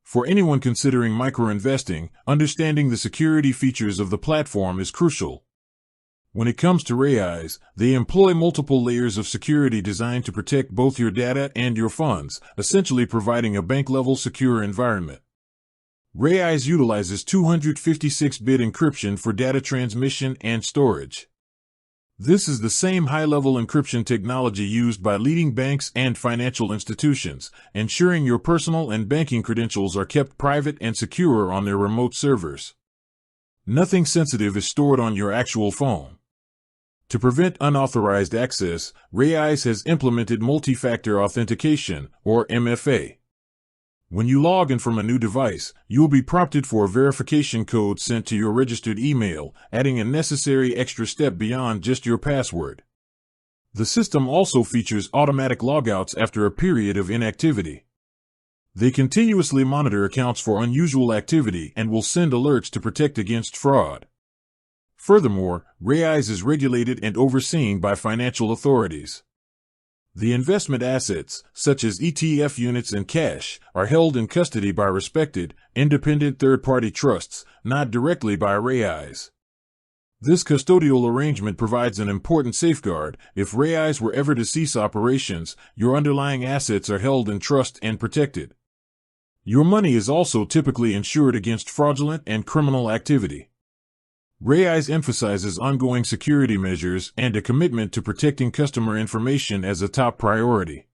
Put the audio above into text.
For anyone considering micro-investing, understanding the security features of the platform is crucial. When it comes to Raiz, they employ multiple layers of security designed to protect both your data and your funds, essentially providing a bank-level secure environment. Raiz utilizes 256-bit encryption for data transmission and storage. This is the same high-level encryption technology used by leading banks and financial institutions, ensuring your personal and banking credentials are kept private and secure on their remote servers. Nothing sensitive is stored on your actual phone. To prevent unauthorized access, Raiz has implemented multi-factor authentication, or MFA. When you log in from a new device, you will be prompted for a verification code sent to your registered email, adding a necessary extra step beyond just your password. The system also features automatic logouts after a period of inactivity. They continuously monitor accounts for unusual activity and will send alerts to protect against fraud. Furthermore, Raiz is regulated and overseen by financial authorities. The investment assets, such as ETF units and cash, are held in custody by respected, independent third-party trusts, not directly by Raiz. This custodial arrangement provides an important safeguard. If Raiz were ever to cease operations, your underlying assets are held in trust and protected. Your money is also typically insured against fraudulent and criminal activity. Raiz emphasizes ongoing security measures and a commitment to protecting customer information as a top priority.